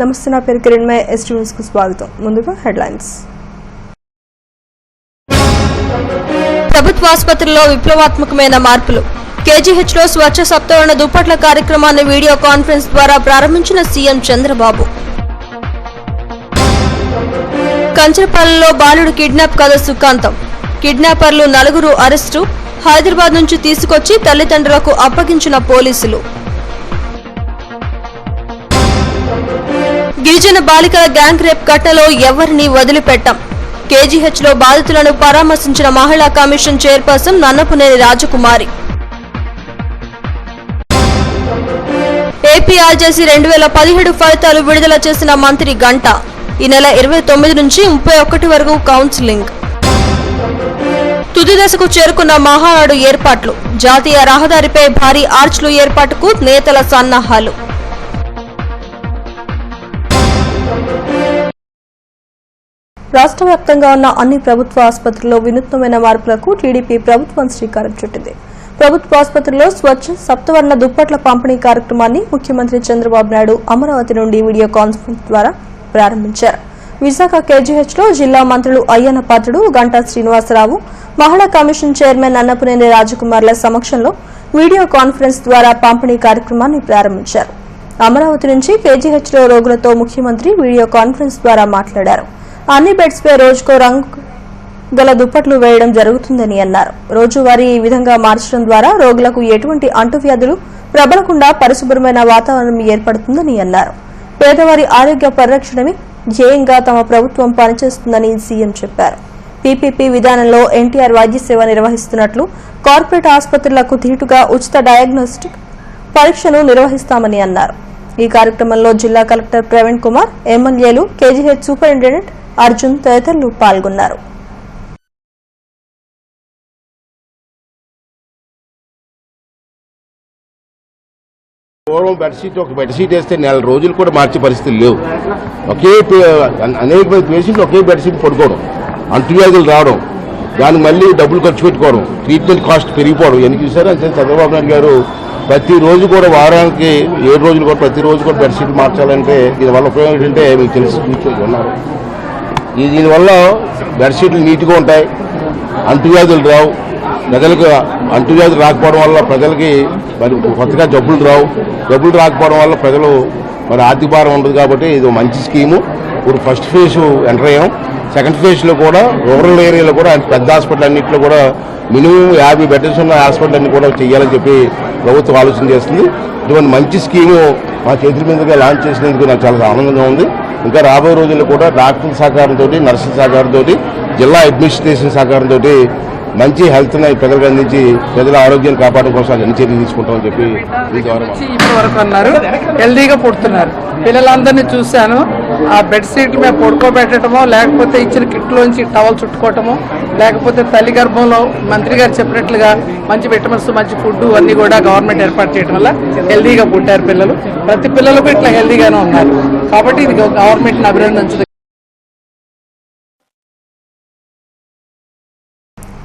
నమస్తే, నా పేరు కిరణ్. ఎస్టీ న్యూస్ కు స్వాగతం. ముందుగా హెడ్లైన్స్. ప్రభుత్వ ఆసుపత్రుల్లో విప్లవాత్మకమైన మార్పులు. కేజీహెచ్ లో స్వచ్ఛ సప్తవర్ణ దుప్పట్ల కార్యక్రమాన్ని వీడియో కాన్ఫరెన్స్ ద్వారా ప్రారంభించిన సీఎం చంద్రబాబు. కంచరపాలెంలో బాలుడు కిడ్నాప్ కథ సుఖాంతం. కిడ్నాపర్లు 4 అరెస్టు. హైదరాబాద్ నుంచి తీసుకొచ్చి తల్లిదండ్రులకు అప్పగించిన పోలీసులు. గిరిజన బాలికల గ్యాంగ్ రేప్ ఘటనలో ఎవరిని వదిలిపెట్టాం. కేజీహెచ్ లో బాధితులను పరామర్శించిన మహిళా కమిషన్ చైర్పర్సన్ నన్నపునేని రాజకుమారి. ఏపీ ఆర్జేసీ 2017 ఫలితాలు విడుదల చేసిన మంత్రి గంట. ఈ నెల 29 నుంచి 31 వరకు కౌన్సిలింగ్. తుది దశకు చేరుకున్న మహానాడు ఏర్పాట్లు. జాతీయ రహదారిపై భారీ ఆర్చ్లు ఏర్పాటుకు నేతల సన్నాహాలు. రాష్ట్ర వ్యాప్తంగా ఉన్న అన్ని ప్రభుత్వ ఆసుపత్రుల్లో వినూత్నమైన మార్పులకు టీడీపీ ప్రభుత్వం శ్రీకారం చుట్టింది. ప్రభుత్వ ఆసుపత్రుల్లో స్వచ్ఛ సప్తవర్ణ దుప్పట్ల పంపిణీ కార్యక్రమాన్ని ముఖ్యమంత్రి చంద్రబాబు నాయుడు అమరావతి నుండి వీడియో కాన్ఫరెన్స్ ద్వారా ప్రారంభించారు. విశాఖ కేజీహెచ్ లో జిల్లా మంత్రులు అయ్యన్న పాత్రుడు, గంటా శ్రీనివాసరావు, మహిళా కమిషన్ చైర్మన్ నన్నపునేని రాజకుమార్ల సమక్షంలో వీడియో కాన్ఫరెన్స్ ద్వారా పంపిణీ కార్యక్రమాన్ని ప్రారంభించారు. అమరావతి నుంచి కేజీహెచ్ లో రోగులతో ముఖ్యమంత్రి వీడియో కాన్ఫరెన్స్ ద్వారా మాట్లాడారు. అన్ని బెడ్స్ పై రోజుకో రంగు గల దుప్పట్లు వేయడం జరుగుతుందని అన్నారు. రోజువారీ ఈ విధంగా మార్చడం ద్వారా రోగులకు ఎటువంటి అంటువ్యాధులు ప్రబలకుండా పరిశుభ్రమైన వాతావరణం ఏర్పడుతుందని అన్నారు. పేదవారి ఆరోగ్య పరిరక్షణమే ధ్యేయంగా తమ ప్రభుత్వం పనిచేస్తుందని సీఎం చెప్పారు. పీపీపీ విధానంలో ఎన్టీఆర్ వైద్య సేవ నిర్వహిస్తున్నట్లు కార్పొరేట్ ఆసుపత్రులకు ధీటుగా ఉచిత డయాగ్నోస్టిక్ పరీక్షను నిర్వహిస్తామని అన్నారు. ఈ కార్యక్రమంలో జిల్లా కలెక్టర్ ప్రవీణ్ కుమార్, ఎమ్మెల్యేలు, కేజీహెచ్ సూపరింటెండెంట్ అర్జున్ తదితరులు పాల్గొన్నారు. పూర్వం ఒక బెడ్షీట్ వేస్తే 4 రోజులు కూడా మార్చే పరిస్థితులు లేవు. అనేక మంది పేషెంట్లు ఒకే బెడ్షీట్ పడుకోవడం, అంటువ్యాధులు రావడం, దానికి మళ్ళీ డబ్బులు ఖర్చు పెట్టుకోవడం, ట్రీట్మెంట్ కాస్ట్ పెరిగిపోవడం ఎందుకు చూసారు అంటే చంద్రబాబు నాయుడు గారు ప్రతిరోజు కూడా వారానికి 7 రోజులు కూడా ప్రతిరోజు కూడా బెడ్షీట్ మార్చాలంటే దీనివల్ల ఉపయోగం ఏంటంటే మీకు తెలిసి ఉన్నారు. దీనివల్ల బెడ్షీట్లు నీట్గా ఉంటాయి, అంటువ్యాధులు రావు. ప్రజలకు అంటువ్యాధులు రాకపోవడం వల్ల ప్రజలకి మరి కొత్తగా జబ్బులు రావు. జబ్బులు రాకపోవడం వల్ల ప్రజలు మరి ఆర్థిక భారం ఉండదు. కాబట్టి ఇది మంచి స్కీము. ఇప్పుడు ఫస్ట్ ఫేజ్ ఎంటర్ అయ్యాం. సెకండ్ ఫేజ్లో కూడా రూరల్ ఏరియాలో కూడా పెద్ద హాస్పిటల్ అన్నింటిలో కూడా మినిమం 50 బెడ్స్ ఉన్న హాస్పిటల్ అన్ని కూడా చేయాలని చెప్పి ప్రభుత్వం ఆలోచన చేస్తుంది. ఇటువంటి మంచి స్కీము మా చేతుల మీదుగా లాంచ్ చేసినందుకు నాకు చాలా ఆనందంగా ఉంది. ఇంకా రాబోయే రోజుల్లో కూడా డాక్టర్ల సహకారంతో, నర్సుల సహకారంతో, జిల్లా అడ్మినిస్ట్రేషన్ సహకారంతో మంచి హెల్త్ ప్రజలకు అందించి ప్రజల ఆరోగ్యాన్ని కాపాడడం కోసం అన్ని చర్యలు తీసుకుంటామని చెప్పి ఇప్పటి వరకు అన్నారు. హెల్దీగా పుడుతున్నారు. పిల్లలందరినీ చూశాను. ఆ బెడ్ షీట్ల మీద పడుకోబెట్టడమో, లేకపోతే ఇచ్చిన కిట్లోంచి టవల్ చుట్టుకోవటమో, లేకపోతే తల్లి గర్భంలో మంత్రి గారు చెప్పినట్లుగా మంచి విటమిన్స్, మంచి ఫుడ్ అన్ని కూడా గవర్నమెంట్ ఏర్పాటు చేయడం వల్ల హెల్దీగా పుట్టారు పిల్లలు. ప్రతి పిల్లలకు ఇట్లా హెల్దీగానే ఉన్నారు. కాబట్టి ఇది గవర్నమెంట్ని అభినందించదు.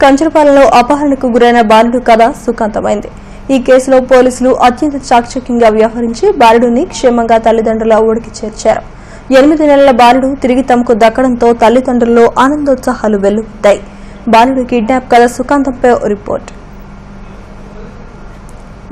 కంచరపాలెంలో అపహరణకు గురైన బాలుడు కథ సుఖాంతమైంది. ఈ కేసులో పోలీసులు అత్యంత చాకచక్యంగా వ్యవహరించి బాలుడిని క్షేమంగా తల్లిదండ్రుల ఊడికి చేర్చారు. 8 నెలల బాలుడు తిరిగి తమకు దక్కడంతో తల్లిదండ్రుల్లో ఆనందోత్సాహాలు వెల్లువెత్తాయి. బాలుడి కిడ్నాప్ కథ సుఖాంతంపై రిపోర్ట్.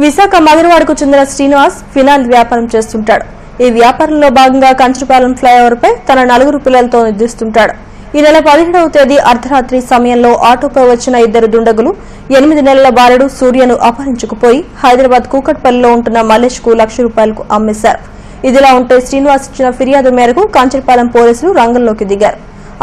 విశాఖ మగరవాడకు చెందిన శ్రీనివాస్ ఫినాయిల్ వ్యాపారం చేస్తుంటాడు. ఈ వ్యాపారంలో భాగంగా కంచరపాలెం ఫ్లైఓవర్ పై తన 4 పిల్లలతో నిద్రిస్తుంటాడు. ఈ నెల 17వ తేదీ అర్ధరాత్రి సమయంలో ఆటోపై వచ్చిన 2 దుండగులు 8 నెలల బాలుడు సూర్యను అపహరించుకుపోయి హైదరాబాద్ కూకట్పల్లిలో ఉంటున్న మల్లేష్ కు ₹1,00,000 అమ్మేశారు. ఇదిలా ఉంటే శ్రీనివాస్ ఇచ్చిన ఫిర్యాదు మేరకు కాంచరపాలెం పోలీసులు రంగంలోకి దిగారు.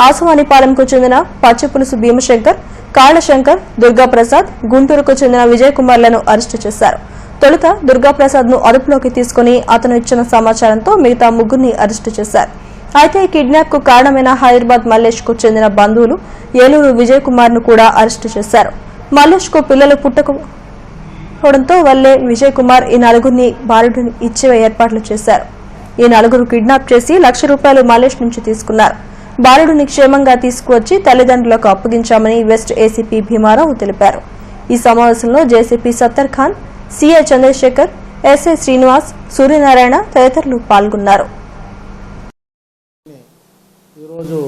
ఆసవానిపాలెంకు చెందిన పచ్చపులుసు భీమశంకర్, కాళ్లశంకర్, దుర్గాప్రసాద్, గుంటూరుకు చెందిన విజయ్ కుమార్లను అరెస్టు చేశారు. తొలుత దుర్గాప్రసాద్ ను అదుపులోకి తీసుకుని అతను ఇచ్చిన సమాచారంతో మిగతా 3 అరెస్టు చేశారు. అయితే కిడ్నాప్ కు కారణమైన హైదరాబాద్ మల్లేష్ కు చెందిన బంధువులు ఏలూరు విజయ్ కుమార్ ను కూడా అరెస్టు చేశారు. మల్లేష్ కు పిల్లలు పుట్టకపోవడంతో వల్లే విజయ్ కుమార్ ఈ 4 బాలుడిని ఇచ్చే ఏర్పాట్లు చేశారు. ఈ 4 కిడ్నాప్ చేసి ₹1,00,000 మల్లేష్ నుంచి తీసుకున్నారు. బాలుడిని క్షేమంగా తీసుకువచ్చి తల్లిదండ్రులకు అప్పగించామని వెస్ట్ ఏసీపీ భీమారావు తెలిపారు. ఈ సమావేశంలో JCP Sattar Khan, CI Chandrasekhar, SI Srinivas, Suryanarayana తదితరులు పాల్గొన్నారు. రోజు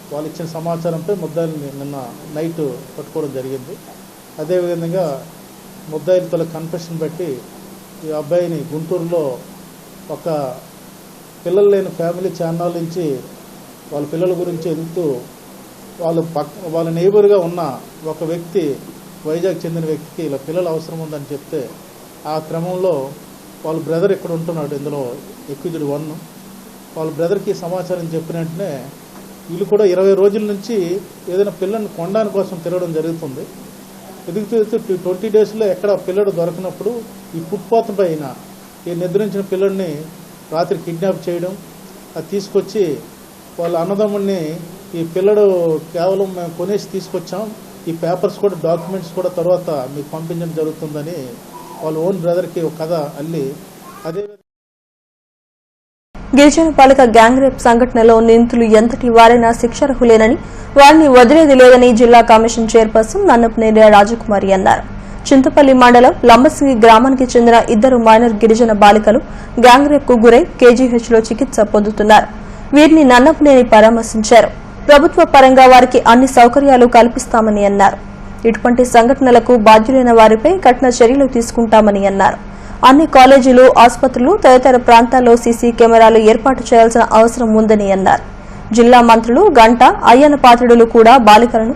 వాళ్ళు ఇచ్చిన సమాచారంపై ముద్దాయిల్ని నిన్న నైట్ పట్టుకోవడం జరిగింది. అదేవిధంగా ముద్దాయిలతో కన్ఫెషన్ బట్టి ఈ అబ్బాయిని గుంటూరులో ఒక పిల్లలు లేని ఫ్యామిలీ ఛానల్ నుంచి వాళ్ళ పిల్లల గురించి ఎదుగుతూ వాళ్ళ నైబర్గా ఉన్న ఒక వ్యక్తి, వైజాగ్ చెందిన వ్యక్తికి ఇలా పిల్లలు అవసరం ఉందని చెప్తే ఆ క్రమంలో వాళ్ళ బ్రదర్ ఇక్కడ ఉంటున్నాడు, ఇందులో ఎక్విజ్డ్ 1. వాళ్ళ బ్రదర్కి సమాచారం చెప్పిన వెంటనే వీళ్ళు కూడా 20 రోజుల నుంచి ఏదైనా పిల్లల్ని కొనడానికి కోసం తిరగడం జరుగుతుంది. ఎదుగుతూ 20 డేస్లో ఎక్కడ పిల్లడు దొరకనప్పుడు ఈ ఫుట్పాత్ పైన ఈ నిద్రించిన పిల్లడిని రాత్రి కిడ్నాప్ చేయడం, అది తీసుకొచ్చి వాళ్ళ అన్నదమ్ముడిని ఈ పిల్లడు కేవలం మేము కొనేసి తీసుకొచ్చాం, ఈ పేపర్స్ కూడా డాక్యుమెంట్స్ కూడా తర్వాత మీకు పంపించడం జరుగుతుందని వాళ్ళ ఓన్ బ్రదర్కి ఒక కథ అల్లి అదే గిరిజన పాలక గ్యాంగ్ రేప్ సంఘటనలో నిందితులు ఎంతటి వారైనా శిక్షార్హులేనని, వారిని వదిలేది లేదని జిల్లా కమిషన్ చైర్పర్సన్ నన్నపనేని రాజకుమారి అన్నారు. చింతపల్లి మండలం లంబసింగి గ్రామానికి చెందిన 2 మైనర్ గిరిజన బాలికలు గ్యాంగ్ రేప్ కు గురై కేజీహెచ్లో చికిత్స పొందుతున్నారు. వీరిని నన్నపనేని పరామర్శించారు. ప్రభుత్వ పరంగా వారికి అన్ని సౌకర్యాలు కల్పిస్తామని అన్నారు. ఇటువంటి సంఘటనలకు బాధ్యులైన వారిపై కఠిన చర్యలు తీసుకుంటామని అన్నారు. అన్ని కాలేజీలు, ఆసుపత్రులు తదితర ప్రాంతాల్లో సీసీ కెమెరాలు ఏర్పాటు చేయాల్సిన అవసరం ఉందని అన్నారు. జిల్లా మంత్రులు గంటా అయ్యన్న పాత్రుడులు కూడా బాలికలను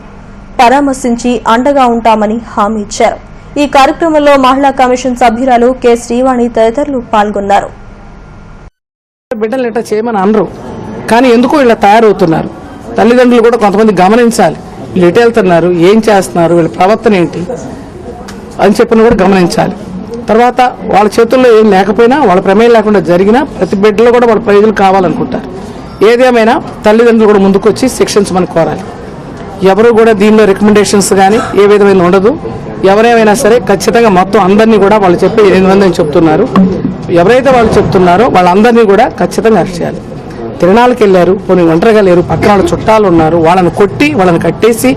పరామర్శించి అండగా ఉంటామని హామీ ఇచ్చారు. ఈ కార్యక్రమంలో మహిళా కమిషన్ సభ్యురాలు కె శ్రీవాణి తదితరులు పాల్గొన్నారు. బిడ్డలు ఇట్లా చేయమని అనరు, కానీ ఎందుకో ఇలా తయారవుతున్నారు. తల్లిదండ్రులు కూడా కొంతమంది గమనించాలి, వీళ్ళు ఎటు వెళ్తున్నారు, ఏం చేస్తున్నారు, వీళ్ళ ప్రవర్తన ఏంటి అని చెప్పిన కూడా గమనించాలి. తర్వాత వాళ్ళ చేతుల్లో ఏం లేకపోయినా, వాళ్ళ ప్రమేయం లేకుండా జరిగినా ప్రతి బిడ్డలో కూడా వాళ్ళ ప్రయోజనం కావాలనుకుంటారు. ఏదేమైనా తల్లిదండ్రులు కూడా ముందుకు వచ్చి శిక్షన్స్ మనం కోరాలి. ఎవరు కూడా దీనిలో రికమెండేషన్స్ కానీ ఏ విధమైన ఉండదు. ఎవరేమైనా సరే ఖచ్చితంగా మొత్తం అందరినీ కూడా వాళ్ళు చెప్పి 8 మంది అని చెప్తున్నారు. ఎవరైతే వాళ్ళు చెప్తున్నారో వాళ్ళందరినీ కూడా ఖచ్చితంగా అరెస్ట్ చేయాలి. తిరణాలకు వెళ్ళారు, కొన్ని ఒంటరిగా లేరు, పక్కన వాళ్ళ చుట్టాలు ఉన్నారు, వాళ్ళని కొట్టి వాళ్ళని కట్టేసి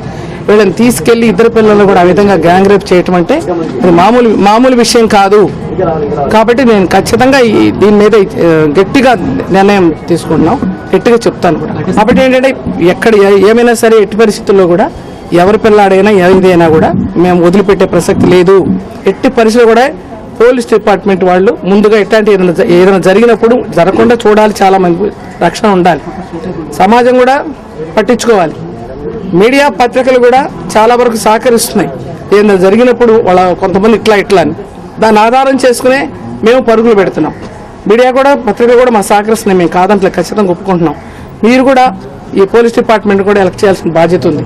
వీళ్ళని తీసుకెళ్లి 2 పిల్లలను కూడా ఆ విధంగా గ్యాంగ్ రేప్ చేయటం అంటే అది మామూలు విషయం కాదు. కాబట్టి నేను ఖచ్చితంగా దీని మీద గట్టిగా నిర్ణయం తీసుకుంటున్నాం, గట్టిగా చెప్తాను కూడా. కాబట్టి ఏంటంటే ఎక్కడ ఏమైనా సరే ఎట్టి పరిస్థితుల్లో కూడా ఎవరి పిల్లాడైనా ఏదైనా కూడా మేము వదిలిపెట్టే ప్రసక్తి లేదు. ఎట్టి పరిస్థితుల్లో కూడా పోలీస్ డిపార్ట్మెంట్ వాళ్ళు ముందుగా ఇట్లాంటి ఏదైనా జరిగినప్పుడు జరగకుండా చూడాలి. చాలా మంది రక్షణ ఉండాలి. సమాజం కూడా పట్టించుకోవాలి. మీడియా పత్రికలు కూడా చాలా వరకు సహకరిస్తున్నాయి. ఏదైనా జరిగినప్పుడు వాళ్ళ కొంతమంది ఇట్లా అని దాన్ని ఆధారం చేసుకునే మేము పరుగులు పెడుతున్నాం. మీడియా కూడా పత్రికలు కూడా మా సహకరిస్తున్నాయి, మేము కాదంటే ఖచ్చితంగా ఒప్పుకుంటున్నాం. మీరు కూడా ఈ పోలీస్ డిపార్ట్మెంట్ కూడా ఎలక్ట్ చేయాల్సిన బాధ్యత ఉంది.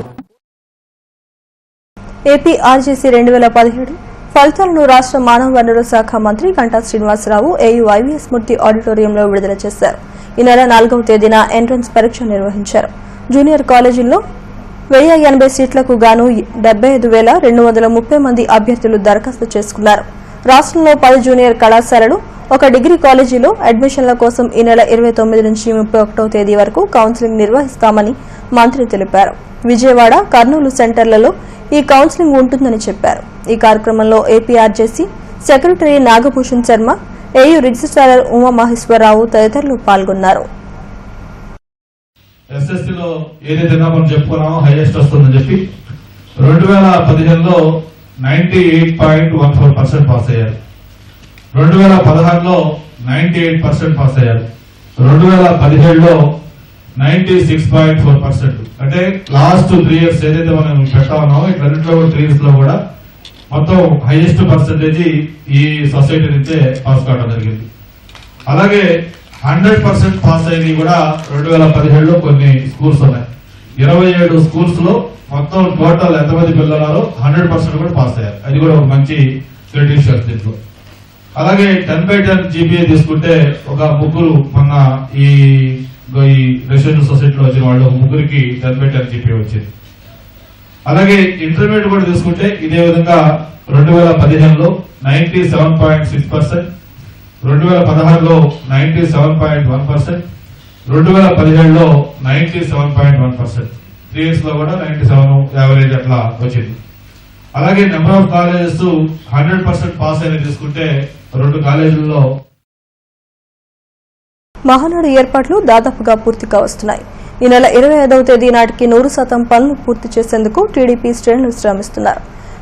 ఏపీ ఆర్జేసీ 2017 ఫలితాలను రాష్ట్ర మానవ వనరుల శాఖ మంత్రి గంటా శ్రీనివాసరావు ఏయుఐవీఎస్ మూర్తి ఆడిటోరియంలో విడుదల చేశారు. ఈ నెల 4వ తేదీన ఎంట్రన్స్ పరీక్ష నిర్వహించారు. జూనియర్ కాలేజీల్లో 1080 సీట్లకు గాను 75,230 మంది అభ్యర్థులు దరఖాస్తు చేసుకున్నారు. రాష్ట్రంలో 10 జూనియర్ కళాశాలలు, 1 డిగ్రీ కాలేజీలో అడ్మిషన్ల కోసం ఈ నెల 29 నుంచి 31వ తేదీ వరకు కౌన్సిలింగ్ నిర్వహిస్తామని మంత్రి తెలిపారు. విజయవాడ, కర్నూలు సెంటర్లలో ఈ కౌన్సిలింగ్ ఉంటుందని చెప్పారు. ఈ కార్యక్రమంలో APRJC secretary Nagabhushan Sharma, AU registrar Umamaheswararao తదితరులు పాల్గొన్నారు. ఎస్ఎస్సీలో ఏదైతే మనం చెప్పుకున్నామో హైయెస్ట్ వస్తుందని చెప్పి 2015లో 98.14% పాస్ అయ్యారు. 2016లో 98% పాస్ అయ్యారు. 2017లో 96.4%. అంటే లాస్ట్ 3 ఇయర్స్ ఏదైతే మనం పెట్టా ఉన్నామో ఇట్లన్నింటిలో కూడా 3 ఇయర్స్ లో కూడా మొత్తం హైయెస్ట్ పర్సెంటేజ్ ఈ సొసైటీ నుంచే పాస్ కావడం జరిగింది. అలాగే 100% పాస్ అయ్యి కూడా 2017లో కొన్ని స్కూల్స్ ఉన్నాయి. 27 స్కూల్స్ లో మొత్తం టోటల్ ఎంతమంది పిల్లలు 100% కూడా పాస్ అయ్యారు. అది కూడా ఒక మంచి క్రెడిషియల్స్ దీంట్లో. అలాగే 10/10 జీపీఏ తీసుకుంటే ఒక ముగ్గురు మొన్న ఈ రెసిడెన్షియల్ సొసైటీలో వచ్చిన వాళ్ళు ఒక ముగ్గురికి 10/10 జీపీఏ వచ్చింది. అలాగే ఇంటర్మీడియట్ కూడా తీసుకుంటే ఇదే విధంగా 2015లో 97.6%, 2016లో 97.1%, 2017లో 97.1%. 3 ఇయర్స్ లో కూడా 97 యావరేజ్ అట్లా వచ్చింది. అలాగే నెంబర్ ఆఫ్ కాలేజెస్ 100% పాస్ అయిన తీసుకుంటే 2 కాలేజీల్లో మహానాడు ఏర్పాట్లు దాదాపుగా పూర్తిగా వస్తున్నాయి. ఈ నెల 25వ తేదీ నాటికి 100% పనులు పూర్తి చేసేందుకు టీడీపీ శ్రేణులు శ్రమిస్తున్నారు.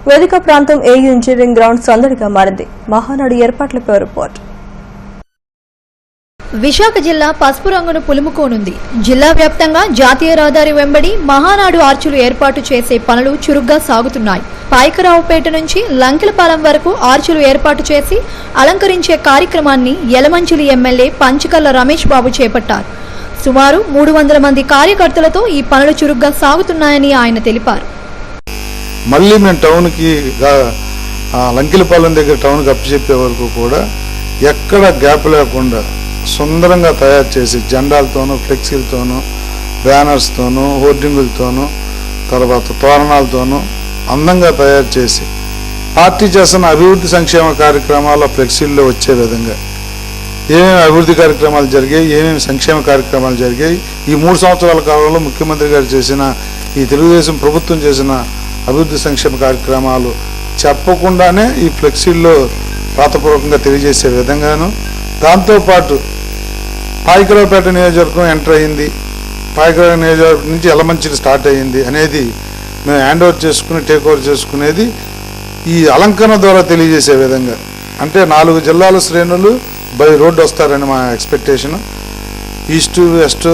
వేదిక ప్రాంతం ఏయూ ఇంజనీరింగ్ గ్రౌండ్ సందడిగా మారింది. మహానాడు ఏర్పాట్లపై రిపోర్ట్. విశాఖ జిల్లా పసుపు రంగును పులుముకోనుంది. జిల్లా వ్యాప్తంగా జాతీయ రహదారి వెంబడి మహానాడు ఆర్చులు ఏర్పాటు చేసే పనులు చురుగ్గా సాగుతున్నాయి. పాయకరావుపేట నుంచి లంకెలపాలెం వరకు ఆర్చులు ఏర్పాటు చేసి అలంకరించే కార్యక్రమాన్ని యలమంచిలి ఎమ్మెల్యే పంచకల్ల రమేష్ బాబు చేపట్టారు. సుమారు 300 మంది కార్యకర్తలతో ఈ పనులు చురుగ్గా సాగుతున్నాయని ఆయన తెలిపారు. మళ్ళీ మేము టౌన్కి లంకెలపాలెం దగ్గర టౌన్కి అప్పచెప్పే వరకు కూడా ఎక్కడ గ్యాప్ లేకుండా సుందరంగా తయారు చేసి జెండాలతోనూ ఫ్లెక్సీలతోనూ బ్యానర్స్తోనూ హోర్డింగులతోనూ తర్వాత తోరణాలతోనూ అందంగా తయారు చేసి పార్టీ చేస్తున్న అభివృద్ధి సంక్షేమ కార్యక్రమాల ఫ్లెక్సీల్లో వచ్చే విధంగా ఏమేమి అభివృద్ధి కార్యక్రమాలు జరిగాయి, ఏమేమి సంక్షేమ కార్యక్రమాలు జరిగాయి, ఈ 3 సంవత్సరాల కాలంలో ముఖ్యమంత్రి గారు చేసిన ఈ తెలుగుదేశం ప్రభుత్వం చేసిన అభివృద్ధి సంక్షేమ కార్యక్రమాలు చెప్పకుండానే ఈ ఫ్లెక్సీల్లో రాతపూర్వకంగా తెలియజేసే విధంగాను, దాంతోపాటు పాయకరావుపేట నియోజకవర్గం ఎంటర్ అయ్యింది, పాయకరావు నియోజకవర్గం నుంచి యలమంచిలి స్టార్ట్ అయ్యింది అనేది మేము హ్యాండ్ ఓవర్ చేసుకుని టేక్ ఓవర్ చేసుకునేది ఈ అలంకరణ ద్వారా తెలియజేసే విధంగా. అంటే 4 జిల్లాల శ్రేణులు బై రోడ్డు వస్తారని మా ఎక్స్పెక్టేషన్. ఈస్టు వెస్ట్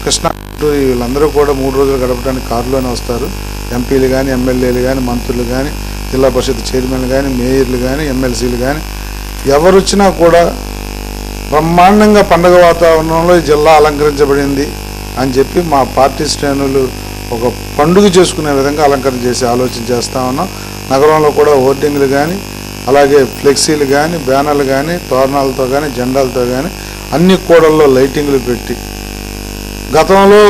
కృష్ణా వీళ్ళందరూ కూడా 3 రోజులు గడపడానికి కారులోనే వస్తారు. ఎంపీలు కానీ ఎమ్మెల్యేలు కానీ మంత్రులు కానీ జిల్లా పరిషత్ చైర్మన్లు కానీ మేయర్లు కానీ ఎమ్మెల్సీలు కానీ ఎవరు వచ్చినా కూడా బ్రహ్మాండంగా పండగ వాతావరణంలో ఈ జిల్లా అలంకరించబడింది అని చెప్పి మా పార్టీ శ్రేణులు ఒక పండుగ చేసుకునే విధంగా అలంకరణ చేసి ఆలోచన చేస్తూ ఉన్నాం. నగరంలో కూడా హోర్డింగ్లు కానీ అలాగే ఫ్లెక్సీలు కానీ బ్యానర్లు కానీ తోరణాలతో కానీ జెండాలతో కానీ అన్ని కూడల్లో లైటింగ్లు పెట్టి గతంలో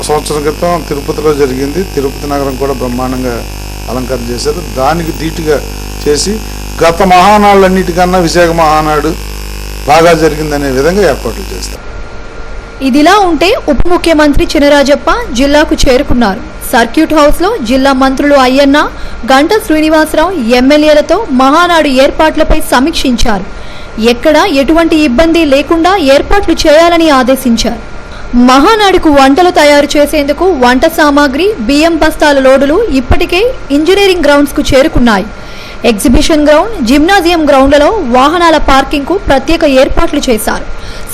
సంవత్సరం క్రితం తిరుపతిలో జరిగింది. తిరుపతి నగరం కూడా బ్రహ్మాండంగా అలంకరణ చేశారు. దానికి ధీటుగా చేసి గత మహానాళ్ళన్నిటికన్నా విశాఖ మహానాడు బాగా జరిగిందనే విధంగా ఏర్పాట్లు చేస్తారు. ఇదిలా ఉంటే ఉప ముఖ్యమంత్రి చినరాజప్ప జిల్లాకు చేరుకున్నారు. సర్క్యూట్ హౌస్ లో జిల్లా మంత్రులు అయ్యన్న, గంటా శ్రీనివాసరావు ఎమ్మెల్యేలతో మహానాడు ఏర్పాట్లపై సమీక్షించారు. ఎక్కడ ఎటువంటి ఇబ్బంది లేకుండా ఏర్పాట్లు చేయాలని ఆదేశించారు. మహానాడుకు వంటలు తయారు చేసేందుకు వంట సామాగ్రి, బియ్యం బస్తాల లోడులు ఇప్పటికే ఇంజనీరింగ్ గ్రౌండ్స్ కు చేరుకున్నాయి. ఎగ్జిబిషన్ గ్రౌండ్, జిమ్నాజియం గ్రౌండ్లలో వాహనాల పార్కింగ్ కు ప్రత్యేక ఏర్పాట్లు చేశారు.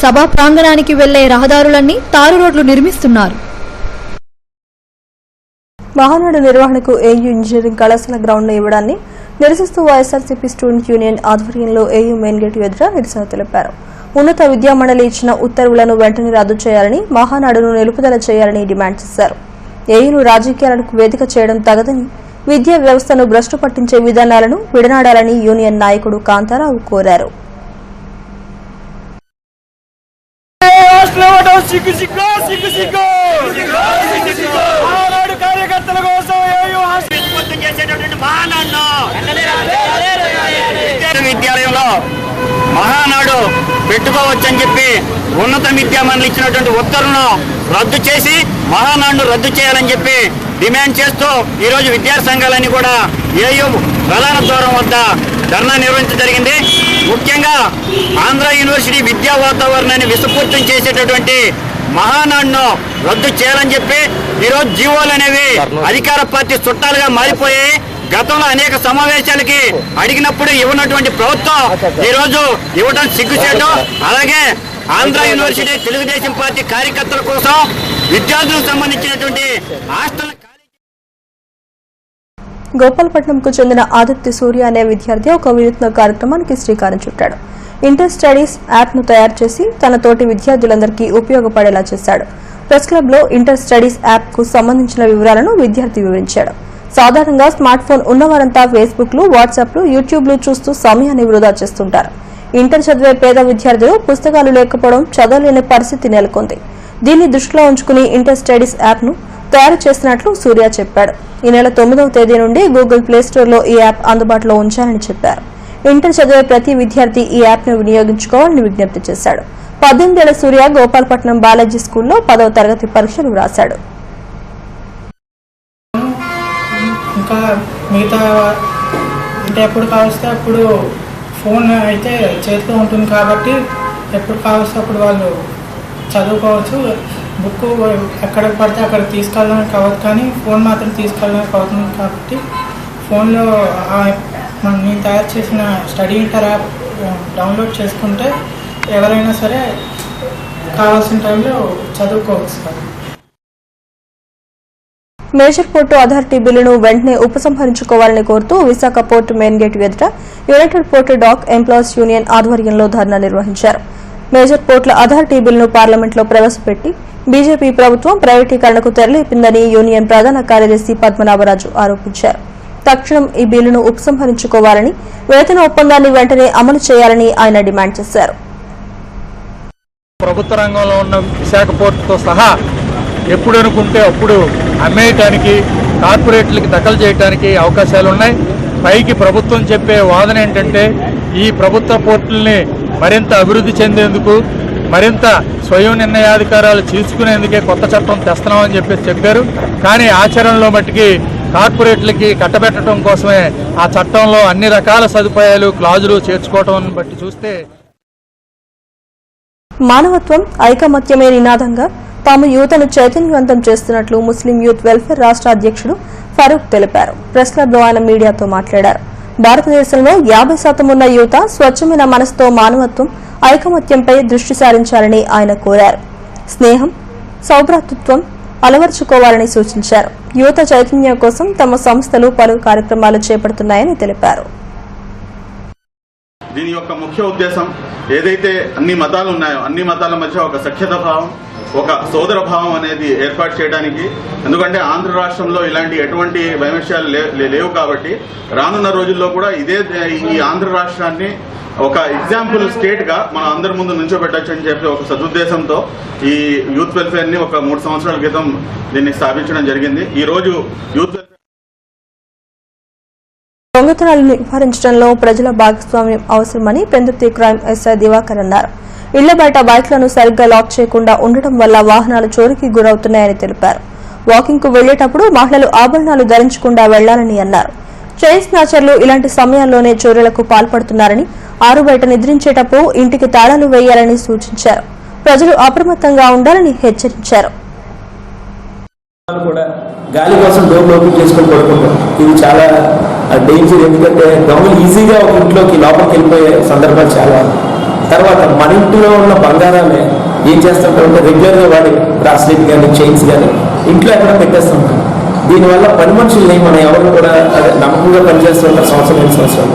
సభా ప్రాంగణానికి వెళ్లే రహదారులన్నీ తారు రోడ్లు నిర్మిస్తున్నారు. మహానాడు నిర్వహణకు ఏయూ ఇంజనీరింగ్ కళాశాల గ్రౌండ్ ఇవ్వడాన్ని నిరసిస్తూ వైఎస్ఆర్సీపీ స్టూడెంట్ యూనియన్ ఆధ్వర్యంలో ఏయూ మెయిన్ గేట్ ఎదుట నిరసన తెలిపారు. ఉన్నత విద్యామండలి ఇచ్చిన ఉత్తర్వులను వెంటనే రద్దు చేయాలని, మహానాడును నిలుపుదల చేయాలని డిమాండ్ చేశారు. ఏయూను రాజకీయాలకు వేదిక చేయడం తగదని, విద్యా వ్యవస్థను భ్రష్టు పట్టించే విధానాలను విడనాడాలని యూనియన్ నాయకుడు కాంతారావు కోరారు. విద్యాలయంలో మహానాడు పెట్టుకోవచ్చని చెప్పి ఉన్నత విద్యామండలి ఇచ్చినటువంటి ఉత్తర్వులను రద్దు చేసి మహానాడును రద్దు చేయాలని చెప్పి డిమాండ్ చేస్తూ ఈరోజు విద్యార్థి సంఘాలన్నీ కూడా ఏయూ ప్రధాన ద్వారం వద్ద ధర్నా నిర్వహించడం జరిగింది. ముఖ్యంగా ఆంధ్ర యూనివర్సిటీ విద్యా వాతావరణాన్ని విషపూరితం చేసేటటువంటి మహానాడును రద్దు చేయాలని చెప్పి ఈరోజు జీవోలు అనేవి అధికార పార్టీ చుట్టాలుగా మారిపోయాయి. గతంలో అనేక సమావేశాలకి అడిగినప్పుడు ఇవ్వనటువంటి ప్రభుత్వం ఈరోజు ఇవ్వడం సిగ్గుచేటు. అలాగే ఆంధ్ర యూనివర్సిటీ తెలుగుదేశం పార్టీ కార్యకర్తల కోసం విద్యార్థులకు సంబంధించినటువంటి హాస్టల్ గోపాలపట్నంకు చెందిన ఆదిత్య సూర్య అనే విద్యార్థి ఒక వినూత్న కార్యక్రమానికి శ్రీకారం చుట్టాడు. ఇంటర్ స్టడీస్ యాప్ను తయారు చేసి తన తోటి విద్యార్థులందరికీ ఉపయోగపడేలా చేశాడు. ప్రెస్ క్లబ్లో ఇంటర్ స్టడీస్ యాప్కు సంబంధించిన వివరాలను విద్యార్థి వివరించాడు. సాధారణంగా స్మార్ట్ ఫోన్ ఉన్నవారంతా ఫేస్బుక్లు, వాట్సాప్లు, యూట్యూబ్లు చూస్తూ సమయాన్ని వృధా చేస్తుంటారు. ఇంటర్ చదివే పేద విద్యార్థులు పుస్తకాలు లేకపోవడం, చదవలేని పరిస్థితి నెలకొంది. దీన్ని దృష్టిలో ఉంచుకుని ఇంటర్ స్టడీస్ యాప్ను తయారు చేసినట్లు సూర్య చెప్పాడు. ఈ నెల 9వ తేదీ నుండి గూగుల్ ప్లే స్టోర్లో ఈ యాప్ అందుబాటులో ఉంచాలని చెప్పారు. ఇంటర్ చదివే ప్రతి విద్యార్థి ఈ యాప్ను వినియోగించుకోవాలని విజ్ఞప్తి చేశాడు. 18 ఏళ్ల సూర్య గోపాలపట్నం బాలాజీ స్కూల్లో 10వ తరగతి పరీక్షలు రాశాడు. ఇంకా మిగతా అంటే ఎప్పుడు కావస్తే అప్పుడు ఫోన్ అయితే చేతిలో ఉంటుంది కాబట్టి ఎప్పుడు కావస్తే అప్పుడు వాళ్ళు చదువుకోవచ్చు. బుక్ ఎక్కడికి పడితే అక్కడికి తీసుకెళ్ళడానికి అవ్వదు, కానీ ఫోన్ మాత్రం తీసుకెళ్ళడానికి అవుతుంది. కాబట్టి ఫోన్లో నేను తయారు చేసిన స్టడీ ఇంటర్ యాప్ డౌన్లోడ్ చేసుకుంటే ఎవరైనా సరే కావాల్సిన టైంలో చదువుకోవచ్చు సార్. మేజర్ పోర్టు అథారిటీ బిల్లును వెంటనే ఉపసంహరించుకోవాలని కోరుతూ విశాఖ పోర్టు మెయిన్ గేట్ ఎదుట united port dock employees union ఆధ్వర్యంలో ధర్నా నిర్వహించారు. మేజర్ పోర్టుల అథారిటీ బిల్లును పార్లమెంట్లో ప్రవేశపెట్టి బీజేపీ ప్రభుత్వం ప్రైవేటీకరణకు తెరలేపిందని యూనియన్ ప్రధాన కార్యదర్శి పద్మనాభరాజు ఆరోపించారు. తక్షణం ఈ బిల్లును ఉపసంహరించుకోవాలని, వేతన ఒప్పందాన్ని వెంటనే అమలు చేయాలని ఆయన డిమాండ్ చేశారు. ప్రభుత్వ రంగంలో ఉన్న విశాఖ పోర్టుతో సహా ఎప్పుడు అనుకుంటే అప్పుడు అమ్మేయటానికి, కార్పొరేట్లకి దఖలు చేయడానికి అవకాశాలు ఉన్నాయి. పైకి ప్రభుత్వం చెప్పే వాదన ఏంటంటే ఈ ప్రభుత్వ పోర్టుల్ని మరింత అభివృద్ధి చెందేందుకు, మరింత స్వయం నిర్ణయాధికారాలు తీసుకునేందుకే కొత్త చట్టం తెస్తున్నామని చెప్పారు. కానీ ఆచరణలో మట్టికి కార్పొరేట్లకి కట్టబెట్టడం కోసమే ఆ చట్టంలో అన్ని రకాల సదుపాయాలు, క్లాజులు చేర్చుకోవడం బట్టి చూస్తే మానవత్వం, ఐకమత్యమే నినాదంగా తాము యువతను చైతన్యవంతం చేస్తున్నట్లు ముస్లిం యూత్ వెల్ఫేర్ రాష్ట్ర అధ్యక్షుడు ఫరూక్ తెలిపారు. ప్రెస్ క్లబ్ లో ఆయన మీడియాతో మాట్లాడారు. భారతదేశంలో 50% ఉన్న యువత స్వచ్ఛమైన మనసుతో మానవత్వం, ఐకమత్యంపై దృష్టి సారించాలని ఆయన కోరారు. స్నేహం, సౌభ్రాతృత్వం అలవర్చుకోవాలని సూచించారు. యువత చైతన్యం కోసం తమ సంస్థలు పలు కార్యక్రమాలు చేపడుతున్నాయని తెలిపారు. దీని యొక్క ముఖ్య ఉద్దేశం ఏదైతే అన్ని మతాలు ఉన్నాయో అన్ని మతాల మధ్య ఒక సఖ్యత భావం, ఒక సోదర భావం అనేది ఏర్పాటు చేయడానికి. ఎందుకంటే ఆంధ్ర రాష్ట్రంలో ఇలాంటి ఎటువంటి వైమస్యాలు లేవు కాబట్టి రానున్న రోజుల్లో కూడా ఈ ఆంధ్ర రాష్ట్రాన్ని ఒక ఎగ్జాంపుల్ స్టేట్ గా మనం అందరి ముందు నుంచోబెట్టచ్చు అని చెప్పి ఒక సదుద్దేశంతో ఈ యూత్ వెల్ఫేర్ ని ఒక 3 సంవత్సరాల క్రితం దీన్ని స్థాపించడం జరిగింది. ఈ రోజు యూత్ వెల్ఫేర్ దొంగతనాలను నివారించడంలో ప్రజల భాగస్వామ్యం అవసరమని పెందుర్తి క్రైమ్ ఎస్ఐ దివాకర్ అన్నారు. ఇళ్ల బయట బైక్లను సరిగ్గా లాక్ చేయకుండా ఉండటం వల్ల వాహనాలు చోరీకి గురవుతున్నాయని తెలిపారు. వాకింగ్ కు వెళ్లేటప్పుడు మహిళలు ఆభరణాలు ధరించకుండా వెళ్లాలని అన్నారు. చైన్ స్నాచర్లు ఇలాంటి సమయాల్లోనే చోరీలకు పాల్పడుతున్నారని, ఆరు బయట నిద్రించేటప్పుడు ఇంటికి తాళాలు వేయాలని సూచించారు. ప్రజలు అప్రమత్తంగా ఉండాలని హెచ్చరించారు. గాలి కోసం డోర్ ఓపెన్ చేసుకొని పడుకుంటాం. ఇది చాలా డేంజర్. ఎందుకంటే దొంగలు ఈజీగా ఒక ఇంట్లోకి లోపలికి వెళ్ళిపోయే సందర్భాలు చాలా. తర్వాత మన ఇంట్లో ఉన్న బంగారాన్ని ఏం చేస్తుంటారంటే రెగ్యులర్గా వాడి బ్రాస్లెట్ కానీ చైన్స్ కానీ ఇంట్లో ఎక్కడ పెట్టేస్తుంటాం. దీనివల్ల పని మనుషుల్ని మనం ఎవరు కూడా నమ్మకంగా పనిచేస్తుంటారు సంవత్సరం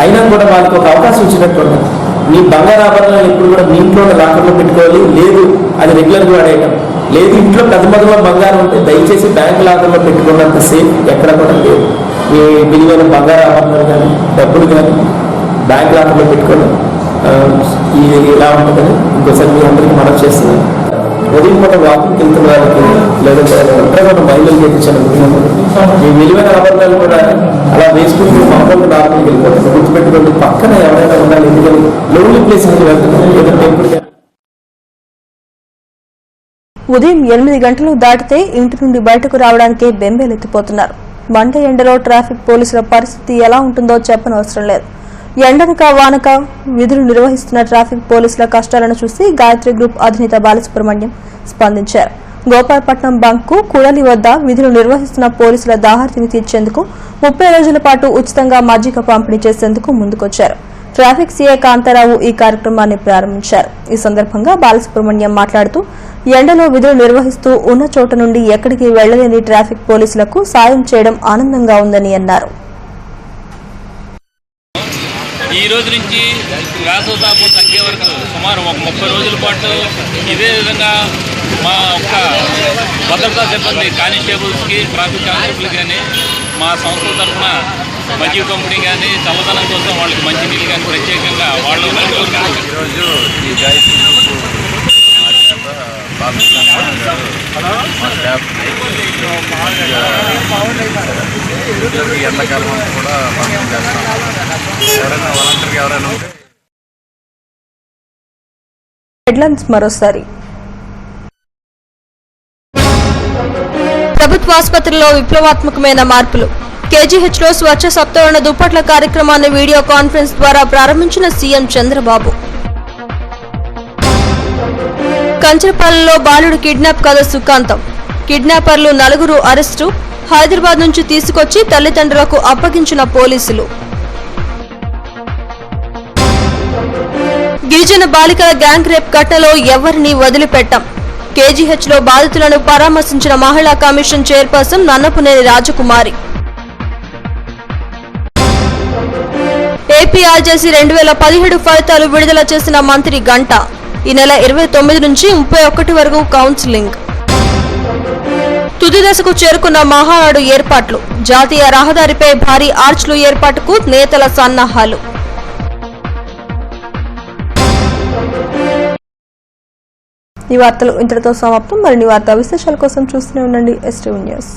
అయినా కూడా వాళ్ళకి ఒక అవకాశం ఇచ్చినట్టు ఉంటుంది. మీ బంగారు ఆభరణాలు ఎప్పుడు కూడా మీ ఇంట్లో లాకర్లో పెట్టుకోవాలి. లేదు అది రెగ్యులర్గా వాడేయటం లేదు. ఇంట్లో పెద్ద మొదల బంగారం ఉంటే దయచేసి బ్యాంక్ లాకర్లో పెట్టుకున్నంత సేఫ్ ఎక్కడ కూడా లేదు. మీ విలువైన బంగారు ఆభరణాలు కానీ డబ్బులు కానీ బ్యాంక్ లాకర్లో పెట్టుకోవడం ఇది ఇలా ఉంటుందని ఇంకోసారి మీ అందరికీ మనం చేస్తున్నాం. ఉదయం పూట వాకింగ్కి వెళ్తున్న వాళ్ళకి లేదంటే ఒంటరిగా మహిళలు చేయించాను. మీ విలువైన ఆభరణాలు కూడా అలా వేసుకుంటూ మామూలుగా నార్మల్కి వెళ్ళిపోతుంది. గుర్తుపెట్టుకోండి, పక్కన ఎవరైనా ఉండాలి. ఎందుకని లోన్లీ ప్లేస్ వెళ్తున్నాం ఏదో టెంపుల్. ఉదయం 8 గంటలు దాటితే ఇంటి నుండి బయటకు రావడానికే బెంబేలెత్తిపోతున్నారు. మంట ఎండలో ట్రాఫిక్ పోలీసుల పరిస్థితి ఎలా ఉంటుందో చెప్పనవసరం లేదు. ఎండనక వానక విధులు నిర్వహిస్తున్న ట్రాఫిక్ పోలీసుల కష్టాలను చూసి గాయత్రి గ్రూప్ అధినేత బాలసుబ్రహ్మణ్యం స్పందించారు. గోపాలపట్నం బంకు కూడలి వద్ద విధులు నిర్వహిస్తున్న పోలీసుల దాహార్తిని తీర్చేందుకు 30 రోజుల పాటు ఉచితంగా మజ్జిగ పంపిణీ చేసేందుకు ముందుకొచ్చారు. ట్రాఫిక్ సీఐ కాంతారావు ఈ కార్యక్రమాన్ని ప్రారంభించారు. ఈ సందర్భంగా బాలసుబ్రహ్మణ్యం మాట్లాడుతూ ఎండలో విధులు నిర్వహిస్తూ ఉన్న చోట నుండి ఎక్కడికి వెళ్లలేని ట్రాఫిక్ పోలీసులకు సాయం చేయడం ఆనందంగా ఉందని అన్నారు. ఈ రోజు నుంచి వేసవి తాపం తగ్గే వరకు సుమారు ఒక 30 రోజుల పాటు ఇదే విధంగా మా ఒక్క భద్రతా సిబ్బంది కానిస్టేబుల్స్కి, ట్రాఫిక్ కానిస్టేబుల్ కానీ మా సంస్థల తరఫున మజ్జిగ పంపిణీ కానీ చల్లదనం కోసం వాళ్ళకి మంచినీళ్ళు కానీ ప్రత్యేకంగా వాళ్ళు ఈరోజు ఈ గాయత్రి ఎండాకాలం కూడా పంపిణీ చేస్తాం. ఎవరైనా వాలంటీర్గా ఎవరైనా ఉంటే. హెడ్లైన్స్ మరోసారి. ప్రభుత్వ ఆసుపత్రిలో విప్లవాత్మకమైన మార్పులు. కేజీహెచ్ లో స్వచ్ఛ సప్తవర్ణ దుప్పట్ల కార్యక్రమాన్ని వీడియో కాన్ఫరెన్స్ ద్వారా ప్రారంభించిన సీఎం చంద్రబాబు. కంచరపాలెంలో బాలుడు కిడ్నాప్ కథ సుఖాంతం. కిడ్నాపర్లు 4 అరెస్టు. హైదరాబాద్ నుంచి తీసుకొచ్చి తల్లిదండ్రులకు అప్పగించిన పోలీసులు. గిరిజన బాలికల గ్యాంగ్ రేప్ ఘటనలో ఎవరిని వదిలిపెట్టాం. కేజీహెచ్లో బాధితులను పరామర్శించిన మహిళా కమిషన్ చైర్పర్సన్ నన్నపునేని రాజకుమారి. ఏపీ ఆర్జేసీ 2017 ఫలితాలు విడుదల చేసిన మంత్రి గంట. ఈ నెల 29 నుంచి 31 వరకు కౌన్సిలింగ్. తుది దశకు చేరుకున్న మహానాడు ఏర్పాట్లు. జాతీయ రహదారిపై భారీ ఆర్చ్లు ఏర్పాటుకు నేతల సన్నాహాలు. ఈ వార్తలు ఇంతటితో సమాప్తం. మరిన్ని వార్తా విశేషాల కోసం చూస్తూనే ఉండండి STV న్యూస్.